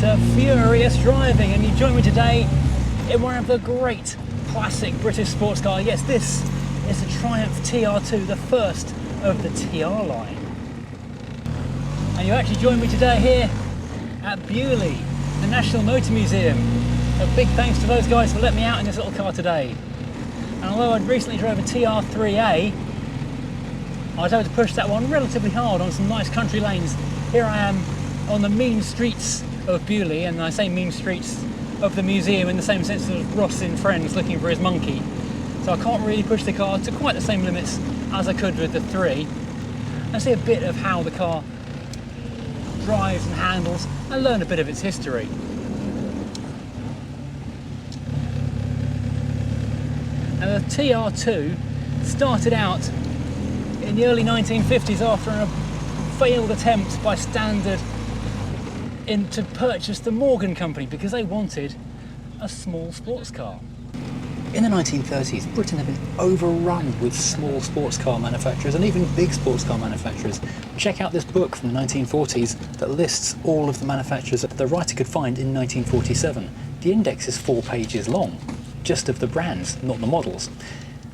to Furious Driving, and you join me today in one of the great classic British sports cars. Yes, this is the Triumph TR2, the first of the TR line. And you actually join me today here at Beaulieu, the National Motor Museum. A big thanks to those guys for letting me out in this little car today. And although I'd recently drove a TR3A, I was able to push that one relatively hard on some nice country lanes. Here I am on the mean streets of Beaulieu, and I say mean streets of the museum in the same sense as Ross in Friends looking for his monkey. So I can't really push the car to quite the same limits as I could with the 3. I see a bit of how the car drives and handles and learn a bit of its history. And the TR2 started out in the early 1950s after a failed attempt by Standard to purchase the Morgan Company because they wanted a small sports car. In the 1930s, Britain had been overrun with small sports car manufacturers and even big sports car manufacturers. Check out this book from the 1940s that lists all of the manufacturers that the writer could find in 1947. The index is 4 pages long, just of the brands, not the models.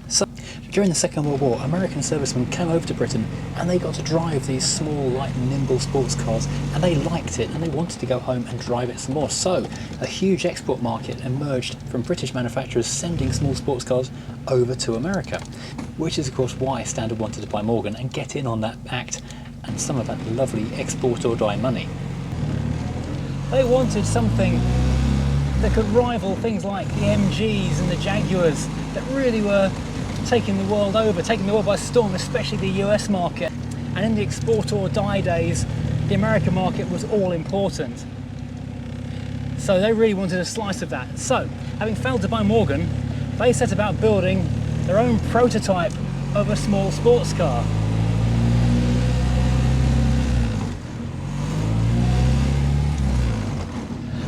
So, during the Second World War, American servicemen came over to Britain and they got to drive these small, light, nimble sports cars, and they liked it and they wanted to go home and drive it some more. So, a huge export market emerged from British manufacturers sending small sports cars over to America, which is of course why Standard wanted to buy Morgan and get in on that act and some of that lovely export or die money. They wanted something that could rival things like the MGs and the Jaguars that really were taking the world over, taking the world by storm, especially the US market. And in the export or die days, the American market was all important. So they really wanted a slice of that. So, having failed to buy Morgan, they set about building their own prototype of a small sports car.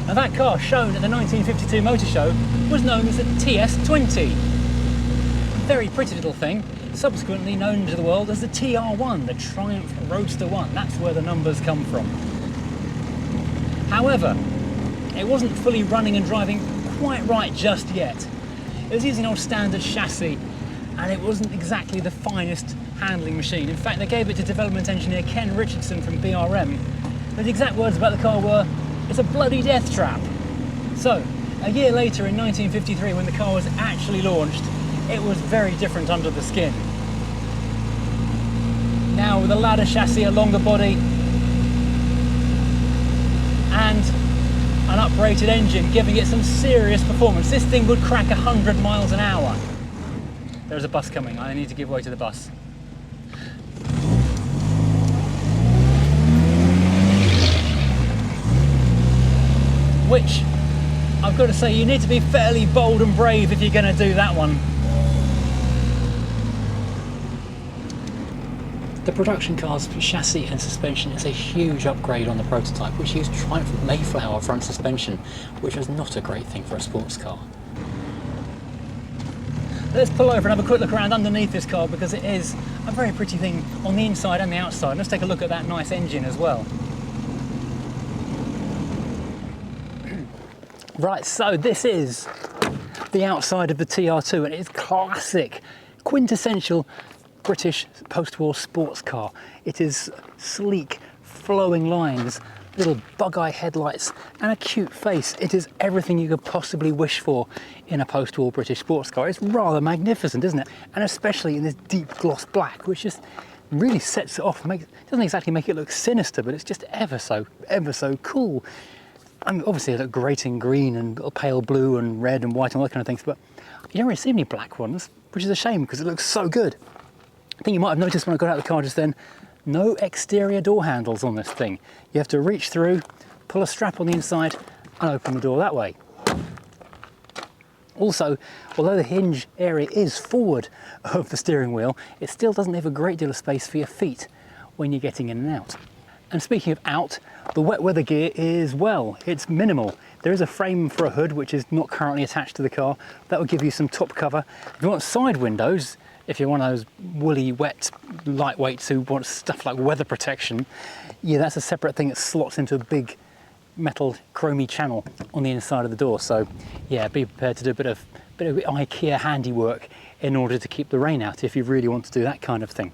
Now that car shown at the 1952 Motor Show was known as the TS20. Very pretty little thing, subsequently known to the world as the TR1, the Triumph Roadster 1. That's where the numbers come from. However, it wasn't fully running and driving quite right just yet. It was using an old Standard chassis, and it wasn't exactly the finest handling machine. In fact, they gave it to development engineer Ken Richardson from BRM. But the exact words about the car were, "It's a bloody death trap." So, a year later in 1953, when the car was actually launched, it was very different under the skin. Now with a ladder chassis, a longer body, and an uprated engine giving it some serious performance, this thing would crack 100 miles an hour. There's a bus coming, I need to give way to the bus. Which, I've got to say, you need to be fairly bold and brave if you're going to do that one. The production car's chassis and suspension is a huge upgrade on the prototype, which used Triumph Mayflower front suspension, which was not a great thing for a sports car. Let's pull over and have a quick look around underneath this car, because it is a very pretty thing on the inside and the outside. Let's take a look at that nice engine as well. Right, so this is the outside of the TR2, and it's classic, quintessential British post-war sports car. It is sleek, flowing lines, little bug-eye headlights, and a cute face. It is everything you could possibly wish for in a post-war British sports car. It's rather magnificent, isn't it? And especially in this deep gloss black, which just really sets it off. It doesn't exactly make it look sinister, but it's just ever so cool. I mean, obviously, they look great in green and pale blue and red and white and all that kind of things, but you don't really see any black ones, which is a shame because it looks so good. I think you might have noticed when I got out of the car just then, no exterior door handles on this thing. You have to reach through, pull a strap on the inside, and open the door that way. Also, although the hinge area is forward of the steering wheel, it still doesn't leave a great deal of space for your feet when you're getting in and out. And speaking of out, the wet weather gear is, well, it's minimal. There is a frame for a hood which is not currently attached to the car. That will give you some top cover. If you want side windows, if you're one of those woolly, wet, lightweights who want stuff like weather protection, yeah, that's a separate thing that slots into a big metal chromy channel on the inside of the door. So yeah, be prepared to do a bit of IKEA handiwork in order to keep the rain out if you really want to do that kind of thing.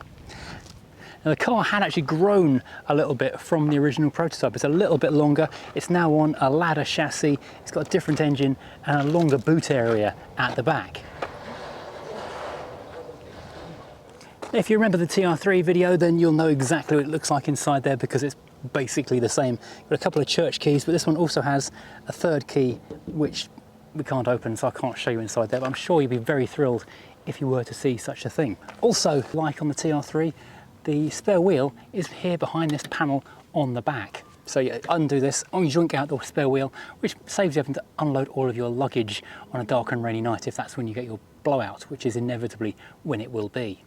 Now, the car had actually grown a little bit from the original prototype. It's a little bit longer. It's now on a ladder chassis. It's got a different engine and a longer boot area at the back. If you remember the TR3 video, then you'll know exactly what it looks like inside there, because it's basically the same. Got a couple of church keys, but this one also has a third key, which we can't open, so I can't show you inside there, but I'm sure you'd be very thrilled if you were to see such a thing. Also, like on the TR3, the spare wheel is here behind this panel on the back. So you undo this, you yoink out the spare wheel, which saves you having to unload all of your luggage on a dark and rainy night if that's when you get your blowout, which is inevitably when it will be.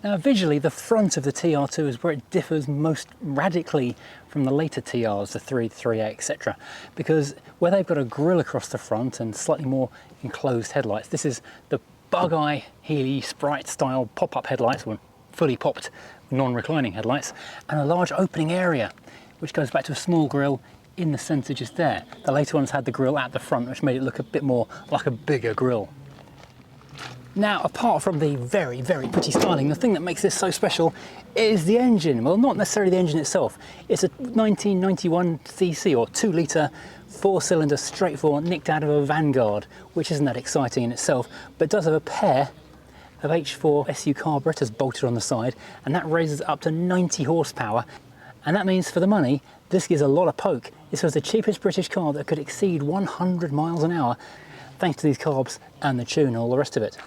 Now visually, the front of the TR2 is where it differs most radically from the later TRs, the 3, 3A, etc. Because where they've got a grille across the front and slightly more enclosed headlights, this is the bug-eye Healy Sprite style pop-up headlights, one fully popped non-reclining headlights, and a large opening area, which goes back to a small grille in the centre just there. The later ones had the grille at the front, which made it look a bit more like a bigger grille. Now, apart from the very, very pretty styling, the thing that makes this so special is the engine. Well, not necessarily the engine itself. It's a 1991cc or 2-litre 4-cylinder straight 4 nicked out of a Vanguard, which isn't that exciting in itself, but it does have a pair of H4 SU carburetors bolted on the side, and that raises it up to 90 horsepower. And that means for the money, this gives a lot of poke. This was the cheapest British car that could exceed 100 miles an hour, thanks to these carbs and the tune and all the rest of it.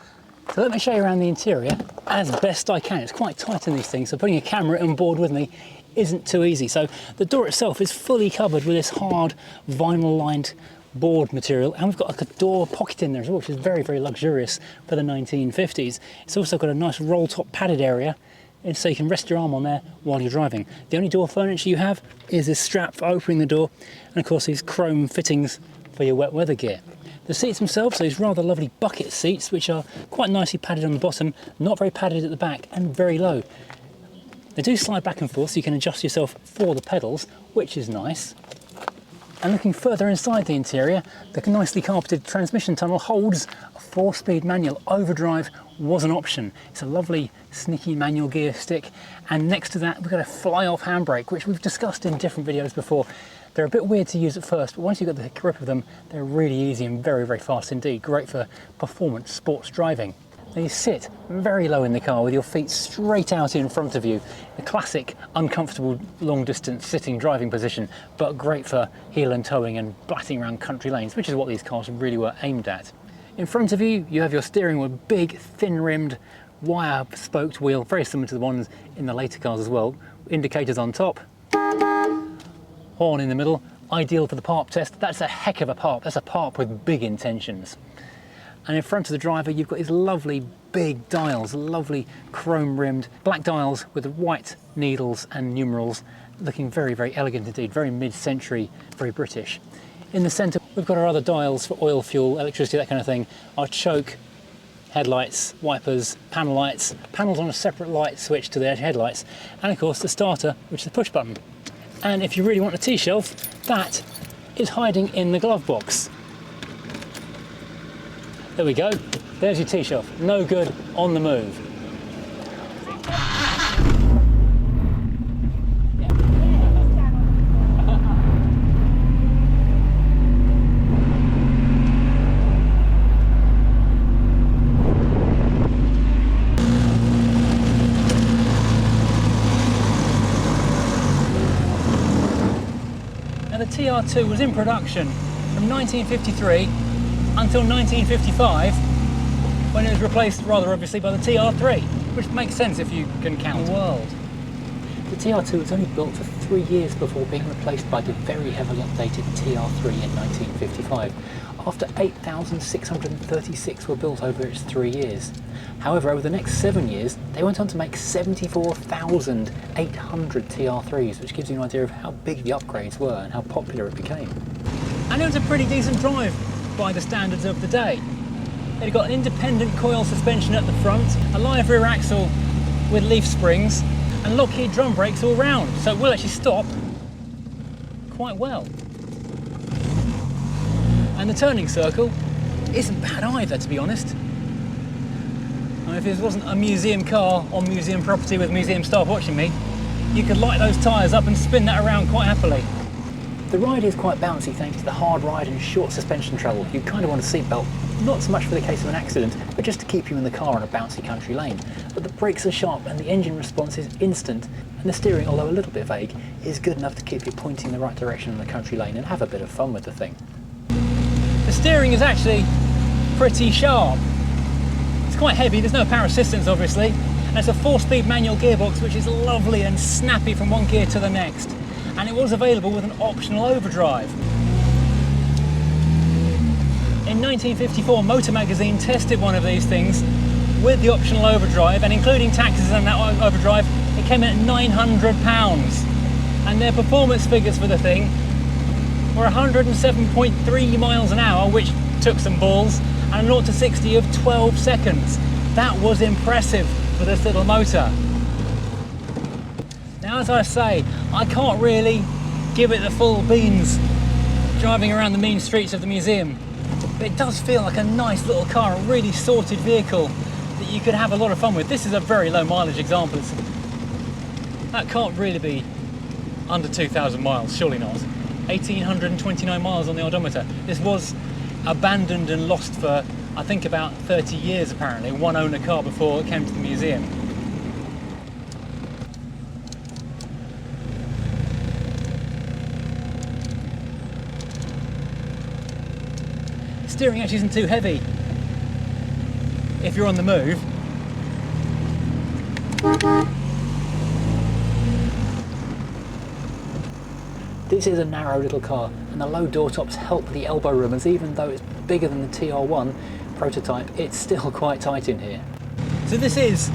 So let me show you around the interior as best I can. It's quite tight in these things, so putting a camera on board with me isn't too easy. So the door itself is fully covered with this hard vinyl lined board material, and we've got like a door pocket in there as well, which is very, very luxurious for the 1950s. It's also got a nice roll top padded area, and so you can rest your arm on there while you're driving. The only door furniture you have is this strap for opening the door, and of course these chrome fittings for your wet weather gear. The seats themselves are these rather lovely bucket seats, which are quite nicely padded on the bottom, not very padded at the back, and very low. They do slide back and forth, so you can adjust yourself for the pedals, which is nice. And looking further inside the interior, the nicely carpeted transmission tunnel holds a 4-speed manual. Overdrive was an option. It's a lovely sneaky manual gear stick, and next to that we've got a fly-off handbrake, which we've discussed in different videos before. They're a bit weird to use at first, but once you've got the grip of them, they're really easy and very, very fast indeed. Great for performance sports driving. Now you sit very low in the car with your feet straight out in front of you. The classic uncomfortable long distance sitting driving position, but great for heel and towing and blatting around country lanes, which is what these cars really were aimed at. In front of you, you have your steering wheel, big, thin-rimmed, wire-spoked wheel, very similar to the ones in the later cars as well. Indicators on top. Horn in the middle, ideal for the parp test. That's a heck of a parp. That's a parp with big intentions. And in front of the driver, you've got these lovely big dials, lovely chrome-rimmed black dials with white needles and numerals, looking very, very elegant indeed, very mid-century, very British. In the centre, we've got our other dials for oil, fuel, electricity, that kind of thing. Our choke, headlights, wipers, panel lights, panels on a separate light switch to the headlights, and of course the starter, which is the push button. And if you really want a T-shelf, that is hiding in the glove box. There we go, there's your T-shelf. No good on the move. Now the TR2 was in production from 1953 until 1955, when it was replaced rather obviously by the TR3, which makes sense if you can count the world. The TR2 was only built for 3 years before being replaced by the very heavily updated TR3 in 1955, after 8,636 were built over its 3 years. However, over the next 7 years, they went on to make 74,800 TR3s, which gives you an idea of how big the upgrades were and how popular it became. And it was a pretty decent drive by the standards of the day. It got an independent coil suspension at the front, a live rear axle with leaf springs, and Lockheed drum brakes all round, so it will actually stop quite well. And the turning circle isn't bad either, to be honest. I mean, if this wasn't a museum car on museum property with museum staff watching me, you could light those tyres up and spin that around quite happily. The ride is quite bouncy thanks to the hard ride and short suspension travel. You kind of want a seatbelt, not so much for the case of an accident, but just to keep you in the car on a bouncy country lane. But the brakes are sharp and the engine response is instant, and the steering, although a little bit vague, is good enough to keep you pointing the right direction on the country lane and have a bit of fun with the thing. The steering is actually pretty sharp. It's quite heavy, there's no power assistance obviously, and it's a 4-speed manual gearbox which is lovely and snappy from one gear to the next. And it was available with an optional overdrive. In 1954, Motor Magazine tested one of these things with the optional overdrive, and including taxes and that overdrive, it came in at £900. And their performance figures for the thing were 107.3 miles an hour, which took some balls, and a 0 to 60 of 12 seconds. That was impressive for this little motor. Now, as I say, I can't really give it the full beans driving around the mean streets of the museum, but it does feel like a nice little car, a really sorted vehicle that you could have a lot of fun with. This is a very low mileage example. That can't really be under 2,000 miles, surely not. 1,829 miles on the odometer. This was abandoned and lost for, I think, about 30 years apparently, one owner car before it came to the museum. Steering actually isn't too heavy if you're on the move. This is a narrow little car, and the low door tops help the elbow room, as even though it's bigger than the TR1 prototype, it's still quite tight in here. So this is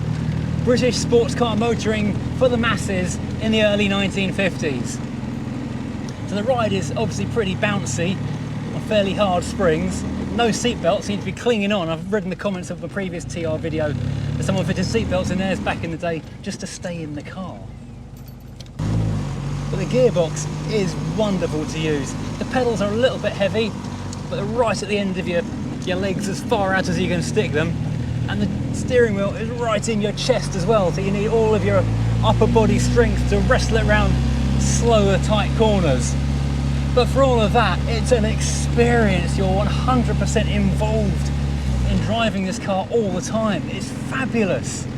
British sports car motoring for the masses in the early 1950s. So the ride is obviously pretty bouncy, on fairly hard springs. No seatbelts seem to be clinging on. I've read in the comments of the previous TR video that someone fitted seatbelts in theirs back in the day just to stay in the car. But the gearbox is wonderful to use. The pedals are a little bit heavy, but they're right at the end of your legs, as far out as you can stick them. And the steering wheel is right in your chest as well, so you need all of your upper body strength to wrestle it around slower, tight corners. But for all of that, it's an experience. You're 100% involved in driving this car all the time. It's fabulous.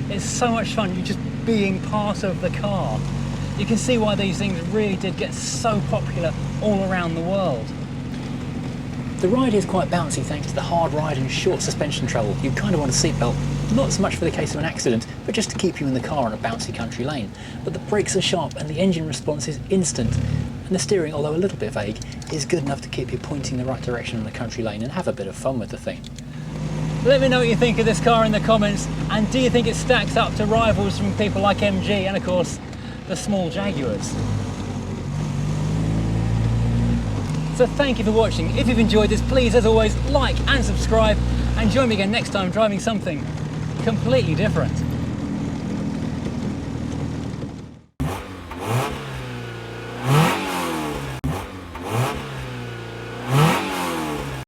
It's so much fun. You're just being part of the car. You can see why these things really did get so popular all around the world. The ride is quite bouncy thanks to the hard ride and short suspension travel. You kind of want a seatbelt, not so much for the case of an accident, but just to keep you in the car on a bouncy country lane. But the brakes are sharp and the engine response is instant, and the steering, although a little bit vague, is good enough to keep you pointing the right direction on the country lane and have a bit of fun with the thing. Let me know what you think of this car in the comments, and do you think it stacks up to rivals from people like MG and of course the small Jaguars? So thank you for watching. If you've enjoyed this, please, as always, like and subscribe, and join me again next time driving something completely different.